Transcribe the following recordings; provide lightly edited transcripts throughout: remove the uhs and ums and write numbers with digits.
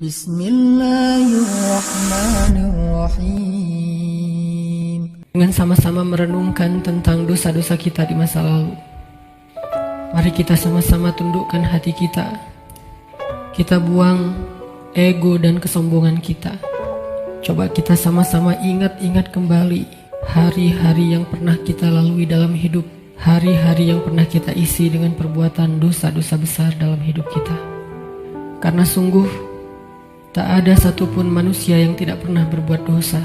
Bismillahirrahmanirrahim. Dengan sama-sama merenungkan tentang dosa-dosa kita di masa lalu, mari kita sama-sama tundukkan hati kita. Kita buang ego dan kesombongan kita. Coba kita sama-sama ingat-ingat kembali hari-hari yang pernah kita lalui dalam hidup, hari-hari yang pernah kita isi dengan perbuatan dosa-dosa besar dalam hidup kita. Karena sungguh tak ada satupun manusia yang tidak pernah berbuat dosa.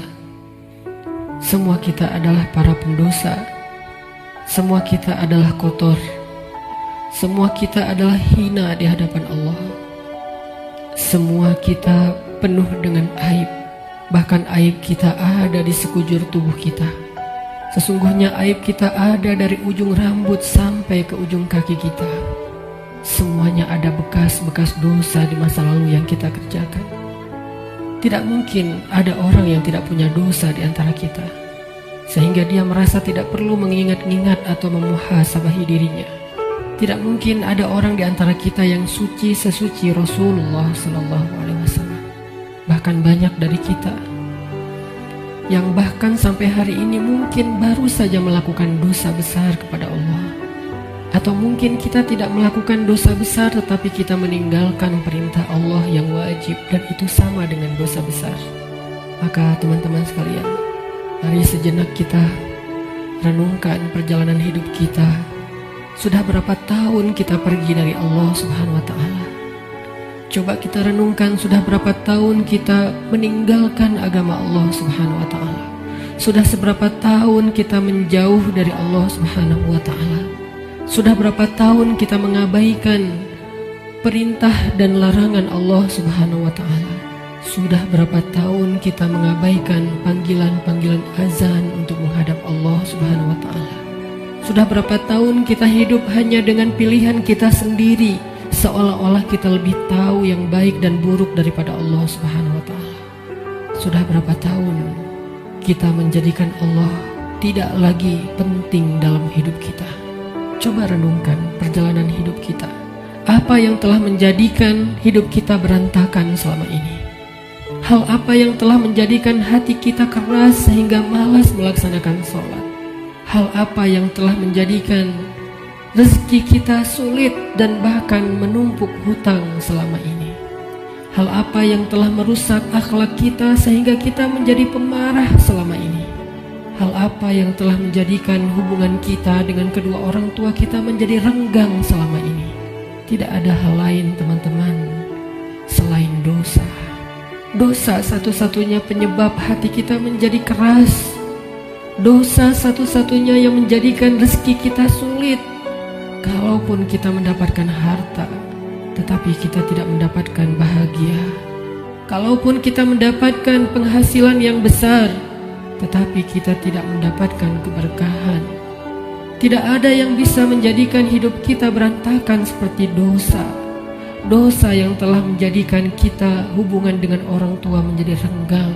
Semua kita adalah para pendosa. Semua kita adalah kotor. Semua kita adalah hina di hadapan Allah. Semua kita penuh dengan aib. Bahkan aib kita ada di sekujur tubuh kita. Sesungguhnya aib kita ada dari ujung rambut sampai ke ujung kaki kita. Semuanya ada bekas-bekas dosa di masa lalu yang kita kerjakan. Tidak mungkin ada orang yang tidak punya dosa di antara kita, sehingga dia merasa tidak perlu mengingat-ingat atau memuhasabahi dirinya. Tidak mungkin ada orang di antara kita yang suci sesuci Rasulullah SAW. Bahkan banyak dari kita yang bahkan sampai hari ini mungkin baru saja melakukan dosa besar kepada Allah. Atau mungkin kita tidak melakukan dosa besar, tetapi kita meninggalkan perintah Allah yang wajib, dan itu sama dengan dosa besar. Maka teman-teman sekalian, mari sejenak kita renungkan perjalanan hidup kita. Sudah berapa tahun kita pergi dari Allah Subhanahu wa Ta'ala? Coba kita renungkan, sudah berapa tahun kita meninggalkan agama Allah Subhanahu wa Ta'ala? Sudah seberapa tahun kita menjauh dari Allah Subhanahu wa Ta'ala? Sudah berapa tahun kita mengabaikan perintah dan larangan Allah Subhanahu wa Ta'ala? Sudah berapa tahun kita mengabaikan panggilan-panggilan azan untuk menghadap Allah Subhanahu wa Ta'ala? Sudah berapa tahun kita hidup hanya dengan pilihan kita sendiri, seolah-olah kita lebih tahu yang baik dan buruk daripada Allah Subhanahu wa Ta'ala? Sudah berapa tahun kita menjadikan Allah tidak lagi penting dalam hidup kita? Coba renungkan perjalanan hidup kita. Apa yang telah menjadikan hidup kita berantakan selama ini? Hal apa yang telah menjadikan hati kita keras sehingga malas melaksanakan sholat? Hal apa yang telah menjadikan rezeki kita sulit dan bahkan menumpuk hutang selama ini? Hal apa yang telah merusak akhlak kita sehingga kita menjadi pemarah selama ini? Hal apa yang telah menjadikan hubungan kita dengan kedua orang tua kita menjadi renggang selama ini? Tidak ada hal lain, teman-teman, selain dosa. Dosa satu-satunya penyebab hati kita menjadi keras. Dosa satu-satunya yang menjadikan rezeki kita sulit. Kalaupun kita mendapatkan harta, tetapi kita tidak mendapatkan bahagia. Kalaupun kita mendapatkan penghasilan yang besar, tetapi kita tidak mendapatkan keberkahan. Tidak ada yang bisa menjadikan hidup kita berantakan seperti dosa. Dosa yang telah menjadikan kita hubungan dengan orang tua menjadi renggang.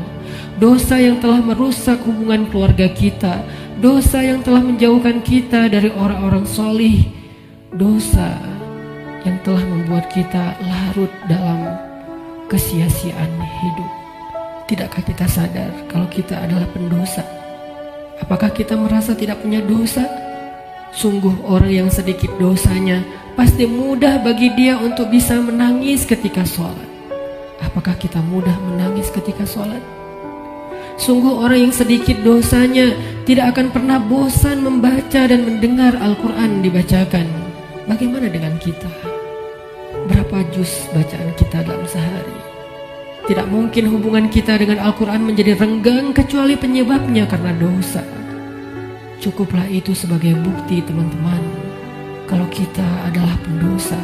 Dosa yang telah merusak hubungan keluarga kita. Dosa yang telah menjauhkan kita dari orang-orang solih. Dosa yang telah membuat kita larut dalam kesia-siaan hidup. Tidakkah kita sadar kalau kita adalah pendosa? Apakah kita merasa tidak punya dosa? Sungguh orang yang sedikit dosanya pasti mudah bagi dia untuk bisa menangis ketika sholat. Apakah kita mudah menangis ketika sholat? Sungguh orang yang sedikit dosanya tidak akan pernah bosan membaca dan mendengar Al-Quran dibacakan. Bagaimana dengan kita? Berapa juz bacaan kita dalam sehari? Tidak mungkin hubungan kita dengan Al-Quran menjadi renggang kecuali penyebabnya karena dosa. Cukuplah itu sebagai bukti, teman-teman, kalau kita adalah pendosa.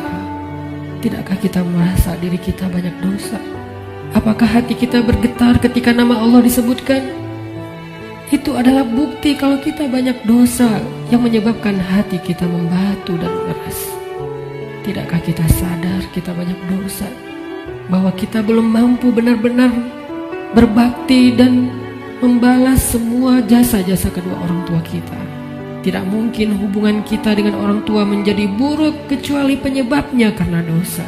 Tidakkah kita merasa diri kita banyak dosa? Apakah hati kita bergetar ketika nama Allah disebutkan? Itu adalah bukti kalau kita banyak dosa yang menyebabkan hati kita membatu dan mengeras. Tidakkah kita sadar kita banyak dosa? Bahwa kita belum mampu benar-benar berbakti dan membalas semua jasa-jasa kedua orang tua kita. Tidak mungkin hubungan kita dengan orang tua menjadi buruk kecuali penyebabnya karena dosa.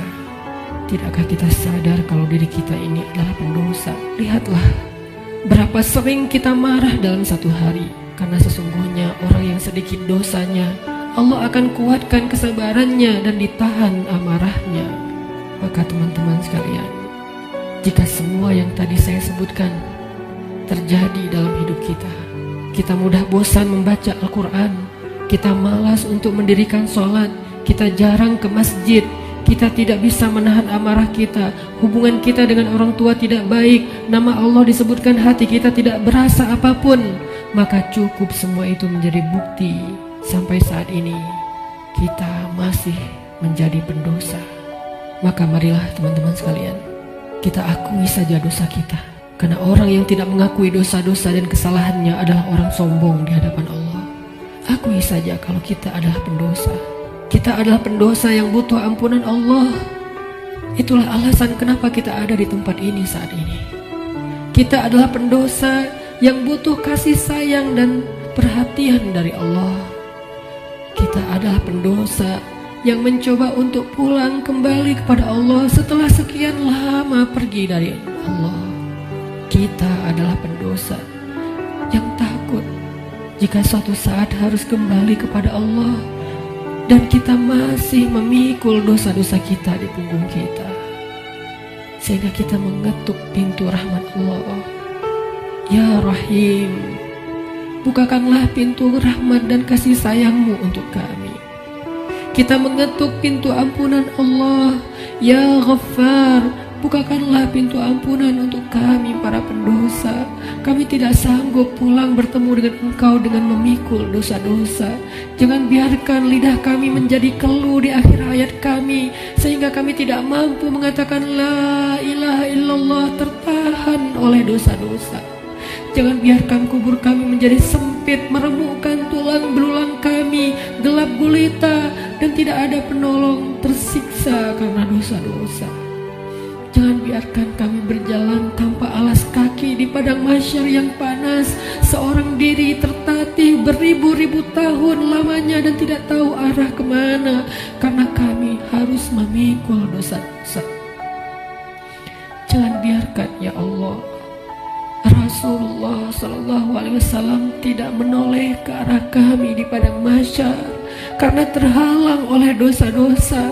Tidakkah kita sadar kalau diri kita ini adalah pendosa? Lihatlah, berapa sering kita marah dalam satu hari. Karena sesungguhnya orang yang sedikit dosanya, Allah akan kuatkan kesabarannya dan ditahan amarahnya. Maka teman-teman sekalian, jika semua yang tadi saya sebutkan terjadi dalam hidup kita, kita mudah bosan membaca Al-Quran, kita malas untuk mendirikan sholat, kita jarang ke masjid, kita tidak bisa menahan amarah kita, hubungan kita dengan orang tua tidak baik, nama Allah disebutkan hati kita tidak berasa apapun, maka cukup semua itu menjadi bukti sampai saat ini kita masih menjadi pendosa. Maka marilah teman-teman sekalian, kita akui saja dosa kita. Karena orang yang tidak mengakui dosa-dosa dan kesalahannya adalah orang sombong di hadapan Allah. Akui saja kalau kita adalah pendosa. Kita adalah pendosa yang butuh ampunan Allah. Itulah alasan kenapa kita ada di tempat ini saat ini. Kita adalah pendosa yang butuh kasih sayang dan perhatian dari Allah. Kita adalah pendosa yang mencoba untuk pulang kembali kepada Allah setelah sekian lama pergi dari Allah. Kita adalah pendosa yang takut jika suatu saat harus kembali kepada Allah, dan kita masih memikul dosa-dosa kita di punggung kita, sehingga kita mengetuk pintu rahmat Allah. Ya Rahim, bukakanlah pintu rahmat dan kasih sayangmu untuk kami. Kita mengetuk pintu ampunan Allah. Ya Ghaffar, bukakanlah pintu ampunan untuk kami para pendosa. Kami tidak sanggup pulang bertemu dengan Engkau dengan memikul dosa-dosa. Jangan biarkan lidah kami menjadi keluh di akhir hayat kami, sehingga kami tidak mampu mengatakan La ilaha illallah, tertahan oleh dosa-dosa. Jangan biarkan kubur kami menjadi sempit, meremukkan tulang belulang kami, gelap gulita, dan tidak ada penolong, tersiksa karena dosa-dosa. Jangan biarkan kami berjalan tanpa alas kaki di padang mahsyar yang panas, seorang diri tertatih beribu-ribu tahun lamanya dan tidak tahu arah kemana, karena kami harus memikul dosa-dosa. Jangan biarkan ya Allah Rasulullah SAW tidak menoleh ke arah kami di padang mahsyar karena terhalang oleh dosa-dosa.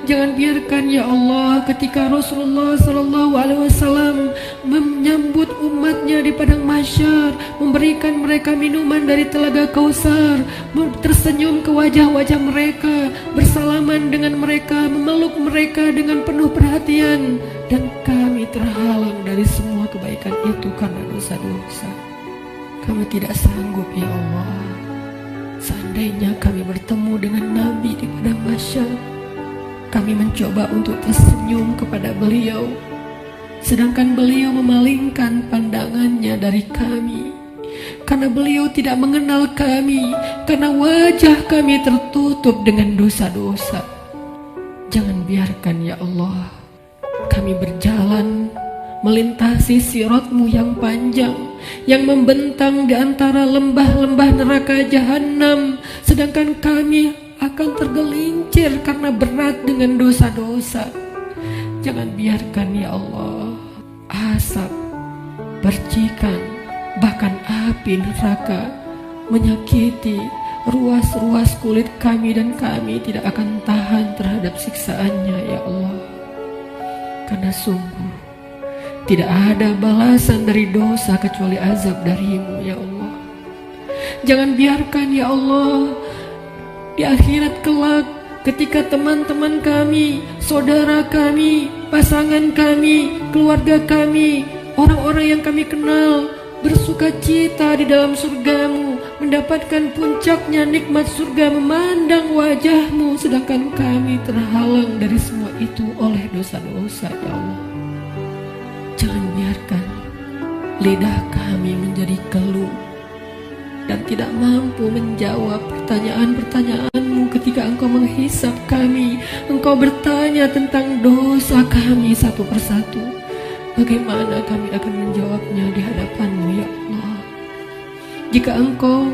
Jangan biarkan ya Allah ketika Rasulullah SAW menyambut umatnya di padang mahsyar, memberikan mereka minuman dari telaga Kausar, tersenyum ke wajah-wajah mereka, bersalaman dengan mereka, memeluk mereka dengan penuh perhatian, dan kami terhalang dari semua kebaikan itu karena dosa-dosa. Kami tidak sanggup ya Allah. Seandainya kami bertemu dengan Nabi di padang mahsyar, kami mencoba untuk tersenyum kepada beliau, sedangkan beliau memalingkan pandangannya dari kami, karena beliau tidak mengenal kami, karena wajah kami tertutup dengan dosa-dosa. Jangan biarkan ya Allah kami berjalan melintasi siratmu yang panjang, yang membentang di antara lembah-lembah neraka jahanam, sedangkan kami akan tergelincir karena berat dengan dosa-dosa. Jangan biarkan ya Allah asap, percikan, bahkan api neraka menyakiti ruas-ruas kulit kami, dan kami tidak akan tahan terhadap siksaannya ya Allah. Karena sungguh tidak ada balasan dari dosa kecuali azab darimu ya Allah. Jangan biarkan ya Allah di akhirat kelak ketika teman-teman kami, saudara kami, pasangan kami, keluarga kami, orang-orang yang kami kenal bersuka cita di dalam surgamu, mendapatkan puncaknya nikmat surga, memandang wajahmu, sedangkan kami terhalang dari semua itu oleh dosa-dosa ya Allah. Jangan biarkan lidah kami menjadi keluh dan tidak mampu menjawab pertanyaan-pertanyaanmu ketika Engkau menghisap kami. Engkau bertanya tentang dosa kami satu persatu. Bagaimana kami akan menjawabnya di hadapanmu ya Allah? Jika Engkau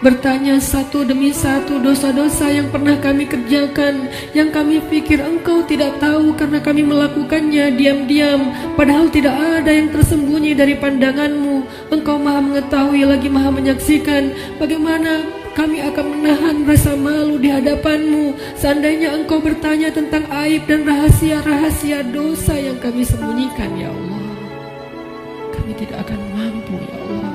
bertanya satu demi satu dosa-dosa yang pernah kami kerjakan, yang kami pikir Engkau tidak tahu karena kami melakukannya diam-diam, padahal tidak ada yang tersembunyi dari pandangan-Mu. Engkau Maha mengetahui lagi Maha menyaksikan. Bagaimana kami akan menahan rasa malu di hadapan-Mu seandainya Engkau bertanya tentang aib dan rahasia-rahasia dosa yang kami sembunyikan, ya Allah. Kami tidak akan mampu, ya Allah.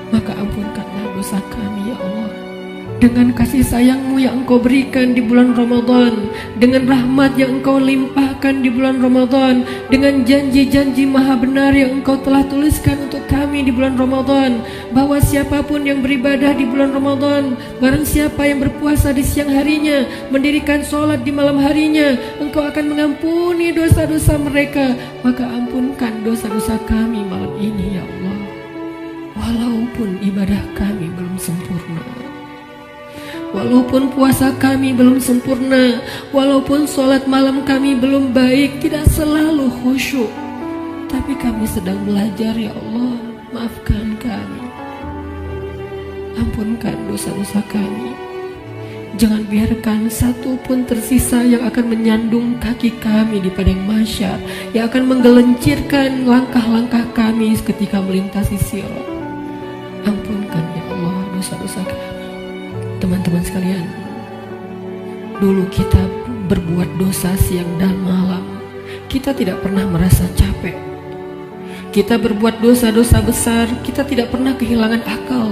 Maka ampunkanlah dosa kami, ya Allah. Dengan kasih sayang-Mu yang Engkau berikan di bulan Ramadan, dengan rahmat yang Engkau limpahkan di bulan Ramadan, dengan janji-janji maha benar yang Engkau telah tuliskan untuk kami di bulan Ramadan, bahwa siapapun yang beribadah di bulan Ramadan, barang siapa yang berpuasa di siang harinya, mendirikan sholat di malam harinya, Engkau akan mengampuni dosa-dosa mereka. Maka ampunkan dosa-dosa kami malam ini, ya Allah. Walaupun ibadah kami belum sempurna, walaupun puasa kami belum sempurna, walaupun sholat malam kami belum baik, tidak selalu khusyuk, tapi kami sedang belajar, ya Allah. Maafkan kami, ampunkan dosa-dosa kami. Jangan biarkan satu pun tersisa yang akan menyandung kaki kami di padang mahsyar, yang akan menggelincirkan langkah-langkah kami ketika melintasi sirat. Ampunkan, ya Allah, dosa-dosa kami. Teman-teman sekalian, dulu kita berbuat dosa siang dan malam, kita tidak pernah merasa capek. Kita berbuat dosa-dosa besar, kita tidak pernah kehilangan akal.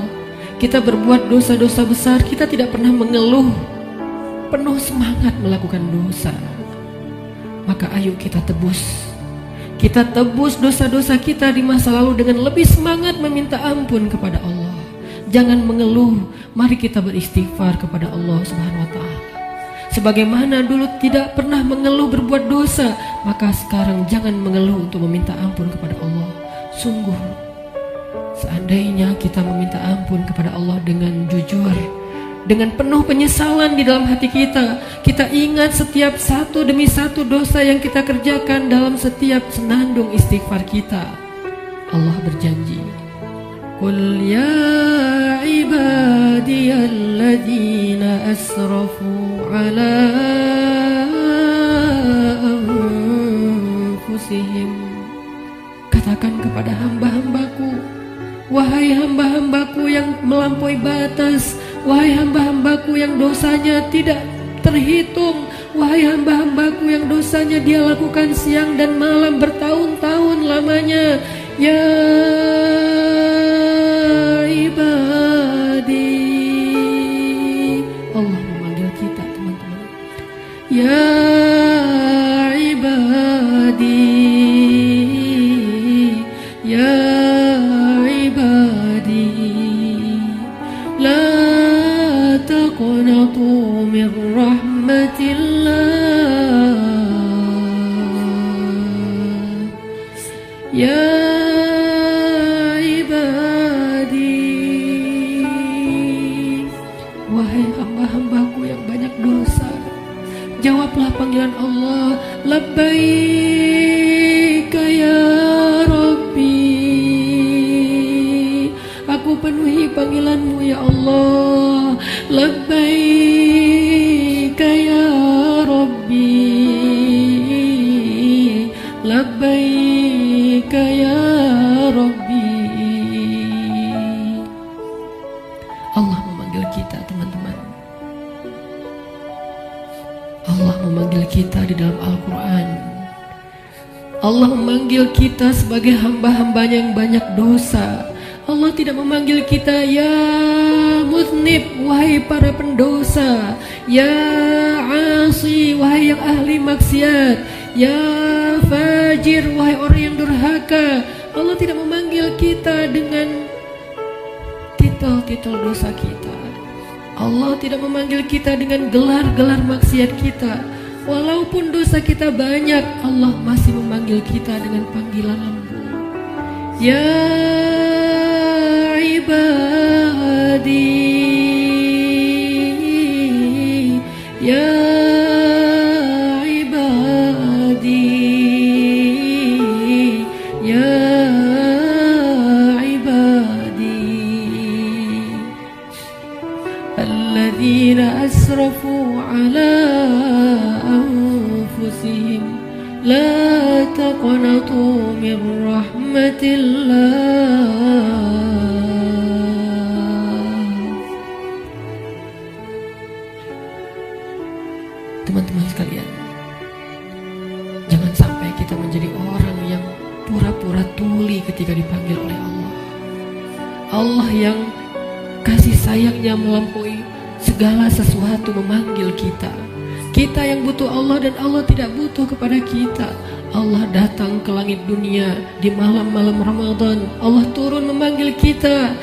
Kita berbuat dosa-dosa besar, kita tidak pernah mengeluh, penuh semangat melakukan dosa. Maka ayo kita tebus. Kita tebus dosa-dosa kita di masa lalu dengan lebih semangat meminta ampun kepada Allah. Jangan mengeluh, mari kita beristighfar kepada Allah Subhanahu wa Ta'ala. Sebagaimana dulu tidak pernah mengeluh berbuat dosa, maka sekarang jangan mengeluh untuk meminta ampun kepada Allah. Sungguh, seandainya kita meminta ampun kepada Allah dengan jujur, dengan penuh penyesalan di dalam hati kita, kita ingat setiap satu demi satu dosa yang kita kerjakan dalam setiap senandung istighfar kita. Allah berjanji, Qul ya ibadiyalladzina asrafu ala anfusihim. Katakan kepada hamba-hambaku, wahai hamba-hambaku yang melampaui batas, wahai hamba-hambaku yang dosanya tidak terhitung, wahai hamba-hambaku yang dosanya dia lakukan siang dan malam bertahun-tahun lamanya, ya ibadi. Allah memanggil kita, teman-teman. Ya ibadi, ya ibadi, la taqnatu min rahmatillah, ya hamba-hambaku yang banyak dosa, jawablah panggilan Allah. Labbaika ya Rabbi, aku penuhi panggilanmu ya Allah. Labbaika ya Rabbi, labbaika ya Rabbi. Allah memanggil kita, teman-teman. Allah memanggil kita di dalam Al-Quran. Allah memanggil kita sebagai hamba-hambanya yang banyak dosa. Allah tidak memanggil kita ya muznib, wahai para pendosa, ya asi, wahai yang ahli maksiat, ya fajir, wahai orang yang durhaka. Allah tidak memanggil kita dengan titel dosa kita. Allah tidak memanggil kita dengan gelar-gelar maksiat kita. Walaupun dosa kita banyak, Allah masih memanggil kita dengan panggilan lembut. Ya ibadi, ya ibadi, ya على أنفسهم لا تقنطوا من رحمة الله. Teman-teman sekalian, jangan sampai kita menjadi orang yang pura-pura tuli ketika dipanggil oleh Allah. Allah yang kasih sayangnya melampaui segala sesuatu memanggil kita. Kita yang butuh Allah dan Allah tidak butuh kepada kita. Allah datang ke langit dunia di malam-malam Ramadan. Allah turun memanggil kita.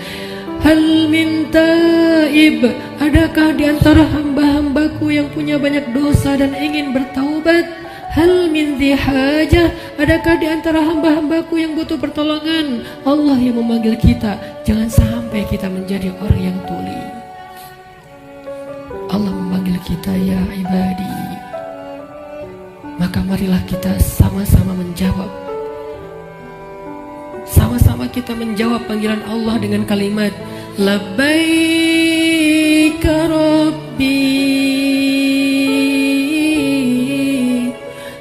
Hal min taib, adakah di antara hamba-hambaku yang punya banyak dosa dan ingin bertaubat? Hal min dhi hajah, adakah di antara hamba-hambaku yang butuh pertolongan? Allah yang memanggil kita. Jangan sampai kita menjadi orang yang tuli. Allah memanggil kita, ya ibadi. Maka marilah kita sama-sama menjawab. Sama-sama kita menjawab panggilan Allah dengan kalimat Labbaik Rabbi,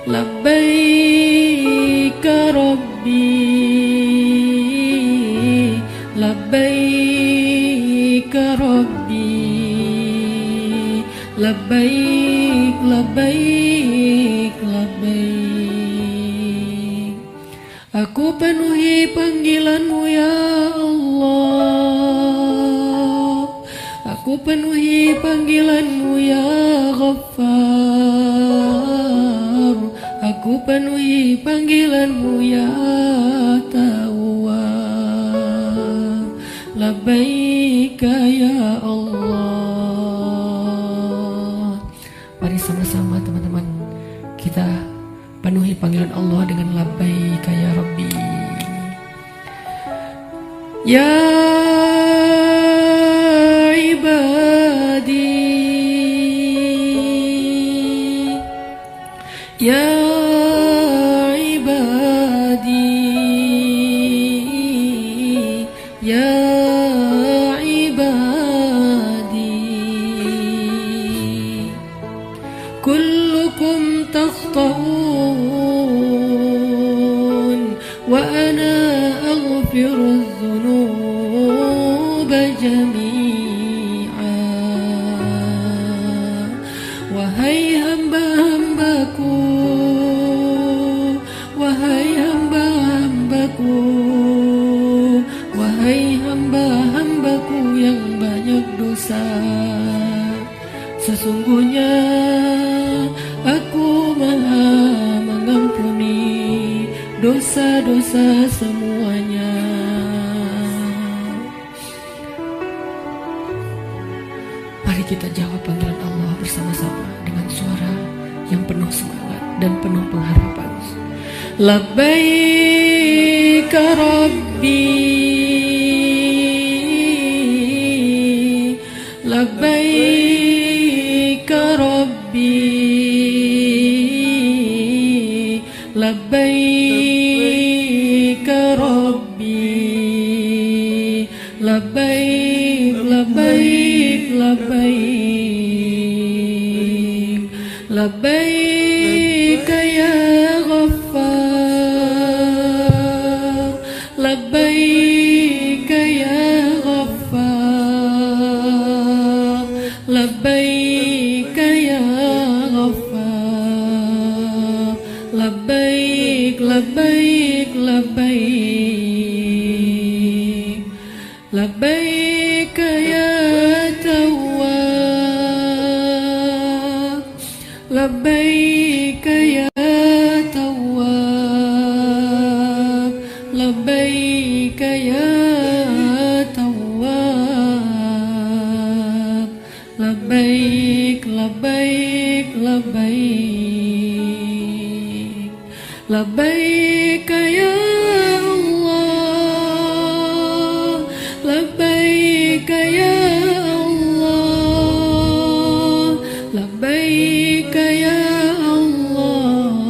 Labbaik Rabbi, Labbaik Rabbi, Labbaik, Labbaik, Labbaik. Aku penuhi panggilanmu ya Allah, aku penuhi panggilanmu ya Ghaffar, aku penuhi panggilanmu ya Tawwab. Labbaika ya Allah. Mari sama-sama teman-teman kita penuhi panggilan Allah dengan labbaika ya Rabbi. Ya ibadi, ya ibadi, ya ibadi, kullukum takhta'un wa ana aghfiru dzunuba jami'a. Wahai hamba-hambaku, wahai hamba-hambaku, wahai hamba-hambaku yang banyak dosa, sesungguhnya aku maha mengampuni dosa-dosa semuanya. Mari kita jawab panggilan Allah bersama-sama dengan suara yang penuh semangat dan penuh pengharapan. Labbaik Rabbi, Labbaik Rabbi, Labbaik Rabbi, Labbaik, Labbaik, Labbaik, Labbaik ya Ghaffar, Labbaik ya Ghaffar, Labbaik ya Ghaffar, Labbaik, Labbaik, Labbaik, Labbaik ya Tawwab, Labbaik ya Tawwab, Labbaik ya Tawwab, Labbaik, Labbaik, Labbaik, Labbaik ya Allah, Labbaik ya Allah, Labbaik ya Allah,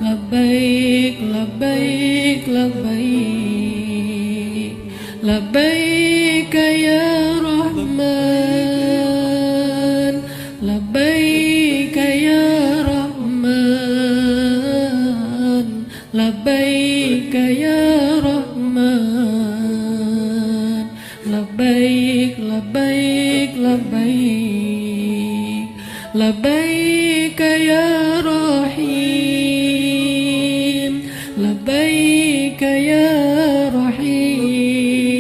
Labbaik, Labbaik, Labbaik, Labbaik ya Rahman, labbaik ya Rahman, labbaik labbaik labbaik, labbaik ya Rahim, labbaik ya Rahim,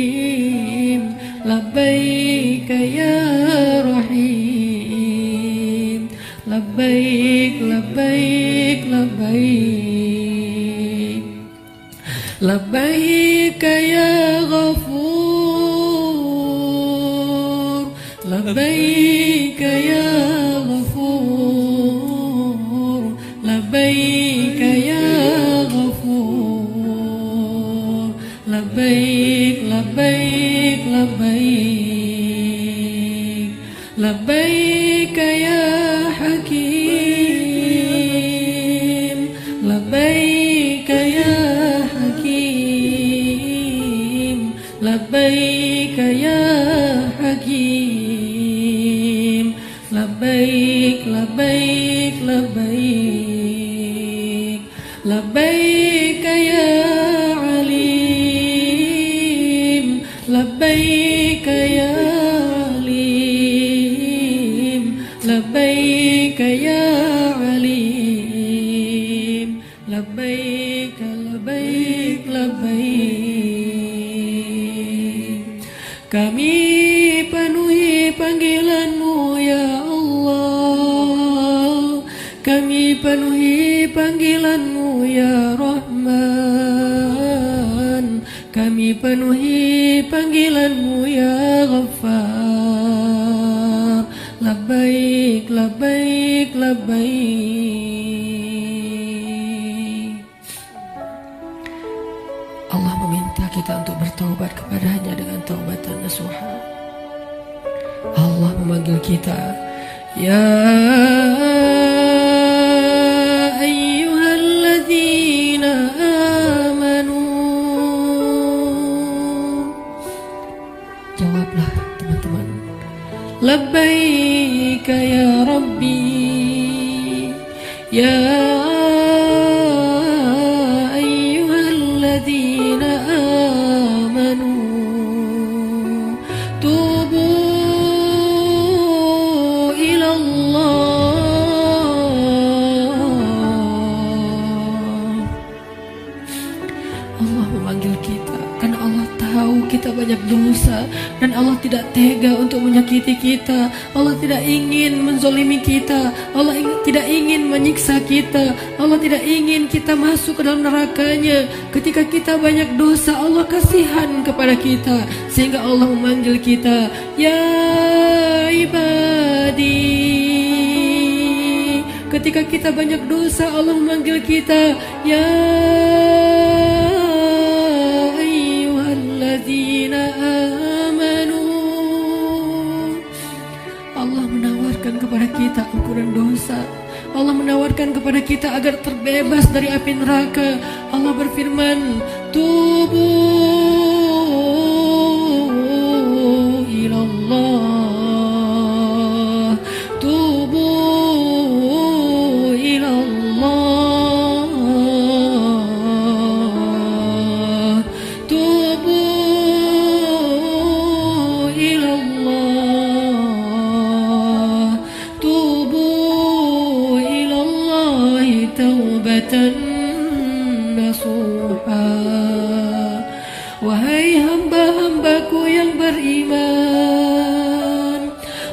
labbaik ya Rahim, labbaik labbaik labbaik, labbaik ya Ghafur, labbaik ya Ghafur, labbaik ya Ghafur, labbaik labbaik labbaik, labbaik ya Hakim, labbaik ya Hakim, labbaik ya Hakim, labbaik labbaik labbaik, labbaik ya Alim, labbaik ya Alim, labbaik ya Alim, labbaik labbaik labbaik. Kami penuhi panggilan-Mu ya Allah, kami penuhi panggilan-Mu ya Rahman, kami penuhi panggilan-Mu ya Ghaffar, labbaik labbaik labbaik. Allah meminta kita untuk bertaubat kepadanya dengan taubatan nasuha. Allah memanggil kita, ya ayyuhalladzina amanu. Jawablah teman-teman, labbaik ya Rabbi, ya ayyuhalladzina amanu, tubu kita banyak dosa dan Allah tidak tega untuk menyakiti kita. Allah tidak ingin menzolimi kita. Allah tidak ingin menyiksa kita. Allah tidak ingin kita masuk ke dalam nerakanya. Ketika kita banyak dosa, Allah kasihan kepada kita sehingga Allah memanggil kita, ya ibadi. Ketika kita banyak dosa, Allah memanggil kita, ya amanu. Allah menawarkan kepada kita ampunan dosa. Allah menawarkan kepada kita agar terbebas dari api neraka. Allah berfirman, tubu ilallah, tubu ilallah, tubu ilallah, tubu ilallah taubatan nasuha. Wahai hamba-hambaku yang beriman,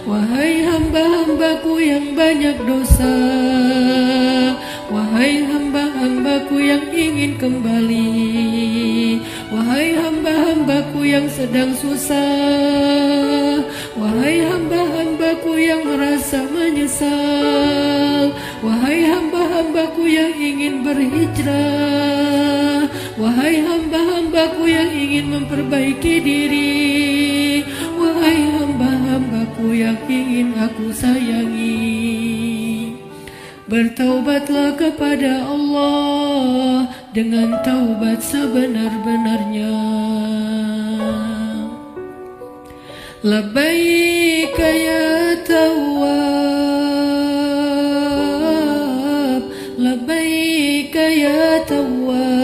wahai hamba-hambaku yang banyak dosa, wahai hamba-hambaku yang ingin kembali, wahai hamba-hambaku yang sedang susah, wahai hamba-hambaku yang merasa menyesal, wahai hamba-hambaku yang ingin berhijrah, wahai hamba-hambaku yang ingin memperbaiki diri, wahai hamba-hambaku yang ingin aku sayangi, bertaubatlah kepada Allah dengan taubat sebenar-benarnya. Labbaik ya Tawwab, labbaik ya Tawwab,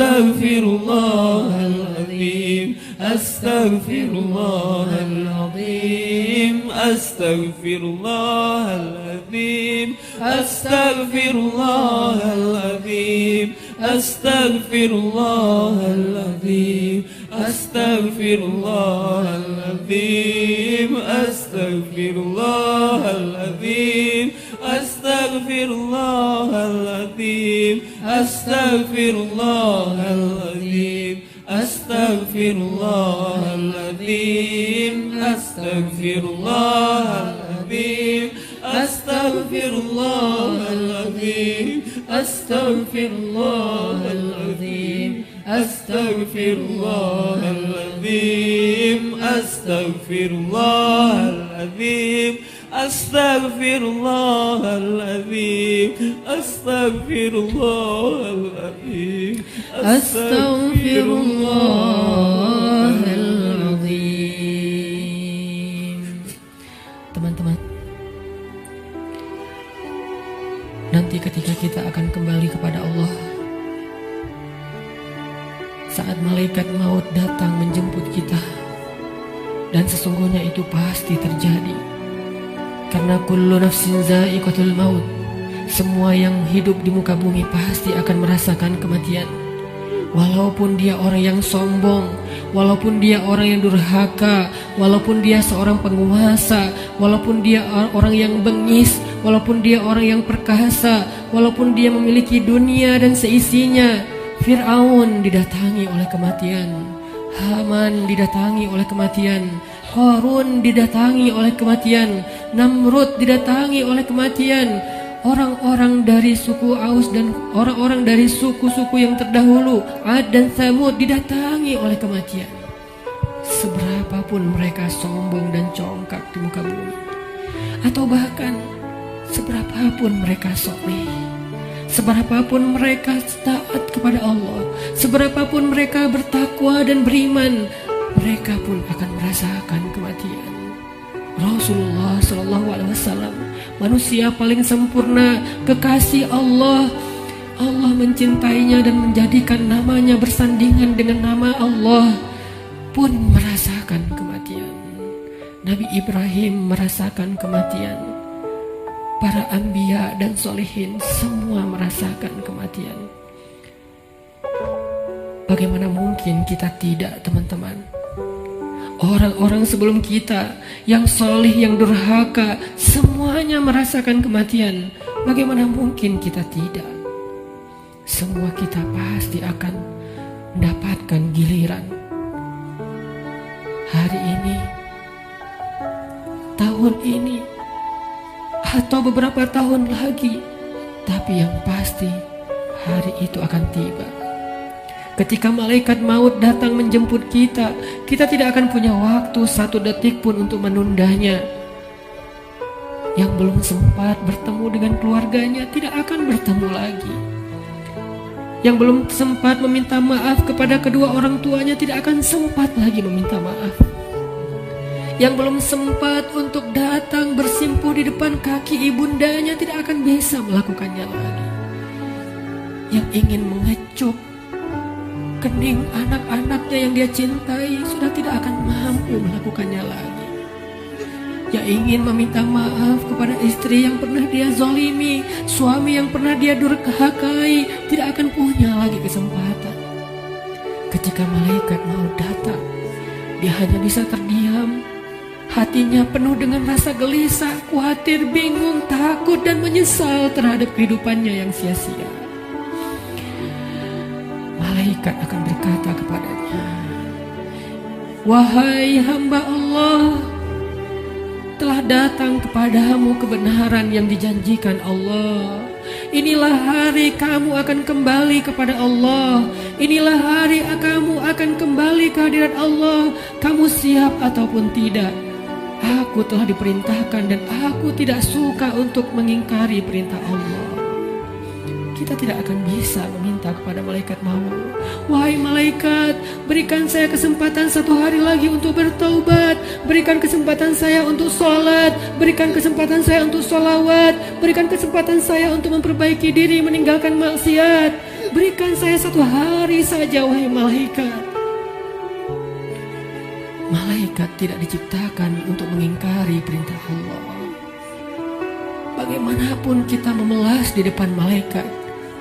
Astaghfirullahaladzim, astaghfirullahaladzim, astaghfirullahaladzim, astaghfirullahaladzim, astaghfirullahaladzim, astaghfirullahaladzim, astaghfirullahaladzim, astaghfirullahaladzim, astaghfirullahaladzim, astaghfirullahaladzim, astaghfirullahaladzim, astaghfirullahaladzim, astaghfirullahaladzim, astaghfirullahaladzim, astaghfirullahaladzim, astaghfirullahaladzim, astaghfirullahaladzim, astaghfirullahaladzim. Teman-teman, nanti ketika kita akan kembali kepada Allah, saat malaikat maut datang menjemput kita, dan sesungguhnya itu pasti terjadi, karena kullu nafsin za'iqatul maut, semua yang hidup di muka bumi pasti akan merasakan kematian. Walaupun dia orang yang sombong, walaupun dia orang yang durhaka, walaupun dia seorang penguasa, walaupun dia orang yang bengis, walaupun dia orang yang perkasa, walaupun dia memiliki dunia dan seisinya. Fir'aun didatangi oleh kematian, Haman didatangi oleh kematian, Qarun didatangi oleh kematian, Namrud didatangi oleh kematian. Orang-orang dari suku Aus dan orang-orang dari suku-suku yang terdahulu, Ad dan Tsamud, didatangi oleh kematian. Seberapapun mereka sombong dan congkak di muka bumi, atau bahkan seberapapun mereka soleh, seberapapun mereka taat kepada Allah, seberapapun mereka bertakwa dan beriman, mereka pun akan merasakan kematian. Rasulullah SAW, manusia paling sempurna, kekasih Allah. Allah mencintainya dan menjadikan namanya bersandingan dengan nama Allah, pun merasakan kematian. Nabi Ibrahim merasakan kematian. Para anbiya dan solehin semua merasakan kematian. Bagaimana mungkin kita tidak, teman-teman? Orang-orang sebelum kita yang soleh, yang durhaka, semuanya merasakan kematian. Bagaimana mungkin kita tidak? Semua kita pasti akan mendapatkan giliran. Hari ini, tahun ini, atau beberapa tahun lagi. Tapi yang pasti, hari itu akan tiba. Ketika malaikat maut datang menjemput kita, kita tidak akan punya waktu satu detik pun untuk menundanya. Yang belum sempat bertemu dengan keluarganya tidak akan bertemu lagi. Yang belum sempat meminta maaf kepada kedua orang tuanya tidak akan sempat lagi meminta maaf. Yang belum sempat untuk datang bersimpuh di depan kaki ibundanya tidak akan bisa melakukannya lagi. Yang ingin mengecup kening anak-anaknya yang dia cintai sudah tidak akan mampu melakukannya lagi. Yang ingin meminta maaf kepada istri yang pernah dia zalimi, suami yang pernah dia durhakai, tidak akan punya lagi kesempatan. Ketika malaikat mau datang, dia hanya bisa terdiam. Hatinya penuh dengan rasa gelisah, khawatir, bingung, takut, dan menyesal terhadap kehidupannya yang sia-sia. Malaikat akan berkata kepadanya, "Wahai hamba Allah, telah datang kepadamu kebenaran yang dijanjikan Allah. Inilah hari kamu akan kembali kepada Allah. Inilah hari kamu akan kembali ke hadirat Allah. Kamu siap ataupun tidak? Aku telah diperintahkan dan aku tidak suka untuk mengingkari perintah Allah." Kita tidak akan bisa meminta kepada malaikat maut, "Wahai malaikat, berikan saya kesempatan satu hari lagi untuk bertaubat, berikan kesempatan saya untuk sholat, berikan kesempatan saya untuk sholawat, berikan kesempatan saya untuk memperbaiki diri, meninggalkan maksiat." Berikan saya 1 hari saja, wahai malaikat. Malaikat tidak diciptakan untuk mengingkari perintah Allah. Bagaimanapun kita memelas di depan malaikat,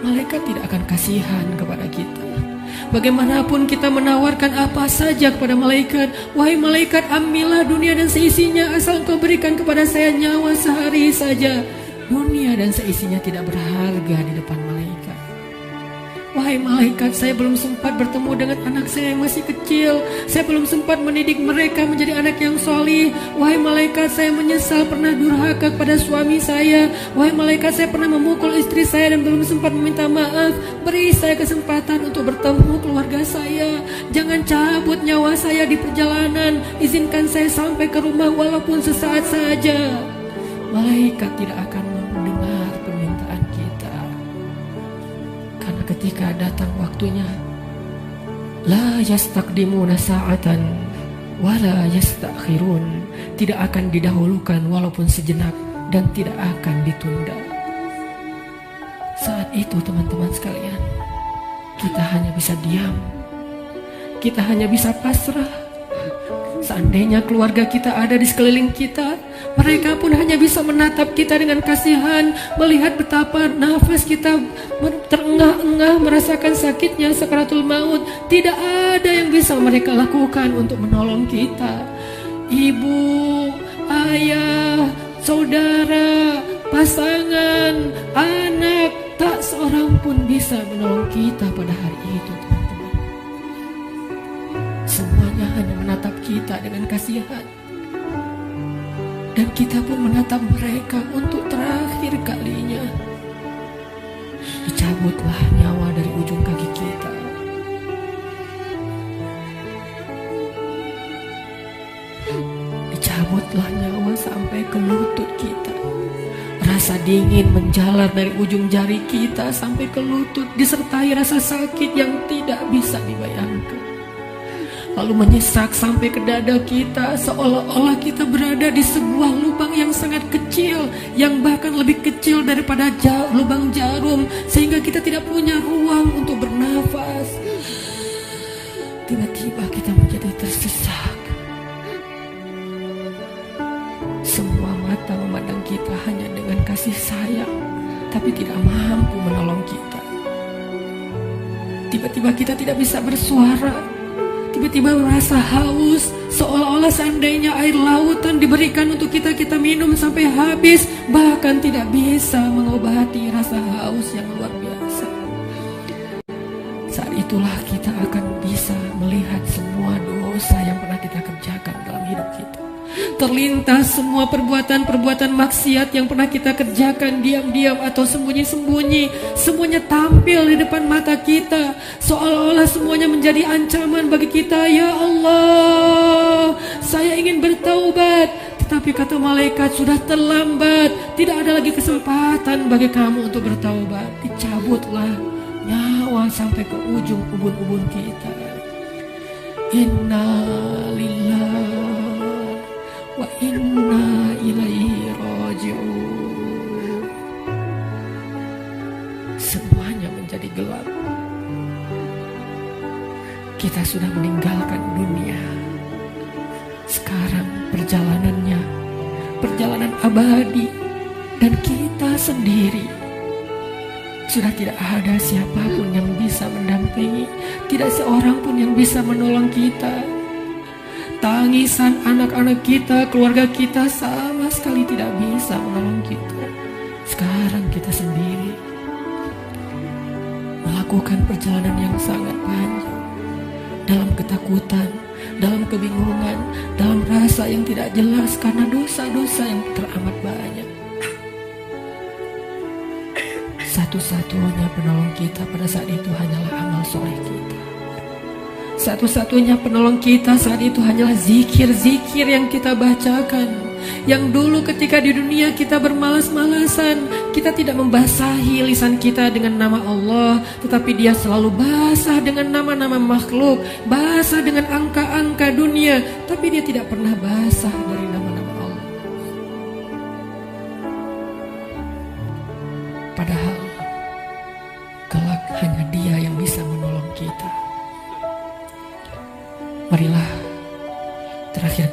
malaikat tidak akan kasihan kepada kita. Bagaimanapun kita menawarkan apa saja kepada malaikat, wahai malaikat, ambillah dunia dan seisinya, asal engkau berikan kepada saya nyawa sehari saja. Dunia dan seisinya tidak berharga di depan malaikat. Wahai malaikat, saya belum sempat bertemu dengan anak saya yang masih kecil. Saya belum sempat mendidik mereka menjadi anak yang solih. Wahai malaikat, saya menyesal pernah durhaka kepada suami saya. Wahai malaikat, saya pernah memukul istri saya dan belum sempat meminta maaf. Beri saya kesempatan untuk bertemu keluarga saya. Jangan cabut nyawa saya di perjalanan. Izinkan saya sampai ke rumah walaupun sesaat saja. Malaikat tidak akan mendengar permintaan kita. Karena ketika datang waktunya, la yastaqdimuna sa'atan wala yastakhirun, tidak akan didahulukan walaupun sejenak dan tidak akan ditunda. Saat itu teman-teman sekalian, kita hanya bisa diam, kita hanya bisa pasrah. Seandainya keluarga kita ada di sekeliling kita, mereka pun hanya bisa menatap kita dengan kasihan, melihat betapa nafas kita terengah-engah, merasakan sakitnya sakaratul maut. Tidak ada yang bisa mereka lakukan untuk menolong kita. Ibu, ayah, saudara, pasangan, anak, tak seorang pun bisa menolong kita pada hari itu, teman-teman. Semuanya hanya menatap kita dengan kasihan. Dan kita pun menatap mereka untuk terakhir kalinya. Dicabutlah nyawa dari ujung kaki kita. Dicabutlah nyawa sampai ke lutut kita. Rasa dingin menjalar dari ujung jari kita sampai ke lutut, disertai rasa sakit yang tidak bisa dibayangkan. Lalu menyesak sampai ke dada kita, seolah-olah kita berada di sebuah lubang yang sangat kecil, yang bahkan lebih kecil daripada lubang jarum, sehingga kita tidak punya ruang untuk bernafas. Tiba-tiba kita menjadi tersesak. Semua mata memandang kita hanya dengan kasih sayang, tapi tidak mampu menolong kita. Tiba-tiba kita tidak bisa bersuara. Tiba-tiba merasa haus, seolah-olah seandainya air lautan diberikan untuk kita minum sampai habis, bahkan tidak bisa mengobati rasa haus yang luar biasa. Saat itulah kita akan bisa melihat semua dosa yang pernah kita kerjakan dalam hidup kita. Terlintas semua perbuatan-perbuatan maksiat yang pernah kita kerjakan diam-diam atau sembunyi-sembunyi. Semuanya tampil di depan mata kita, seolah-olah semuanya menjadi ancaman bagi kita. Ya Allah, saya ingin bertaubat. Tetapi kata malaikat, sudah terlambat. Tidak ada lagi kesempatan bagi kamu untuk bertaubat. Dicabutlah nyawa sampai ke ujung ubun-ubun kita. Inna lillahi wa inna ilaihi raji'un. Semuanya menjadi gelap. Kita sudah meninggalkan dunia. Sekarang perjalanan abadi, dan kita sendiri. Sudah tidak ada siapapun yang bisa mendampingi, tidak seorang pun yang bisa menolong kita. Tangisan anak-anak kita, keluarga kita sama sekali tidak bisa menolong kita. Sekarang kita sendiri melakukan perjalanan yang sangat panjang, dalam ketakutan, dalam kebingungan, dalam rasa yang tidak jelas karena dosa-dosa yang teramat banyak. Satu-satunya penolong kita pada saat itu hanyalah amal soleh kita. Satu-satunya penolong kita saat itu hanyalah zikir-zikir yang kita bacakan. Yang dulu ketika di dunia kita bermalas-malasan, kita tidak membasahi lisan kita dengan nama Allah, tetapi dia selalu basah dengan nama-nama makhluk, basah dengan angka-angka dunia, tapi dia tidak pernah basah dari nama-nama Allah. Padahal kelak hanya dia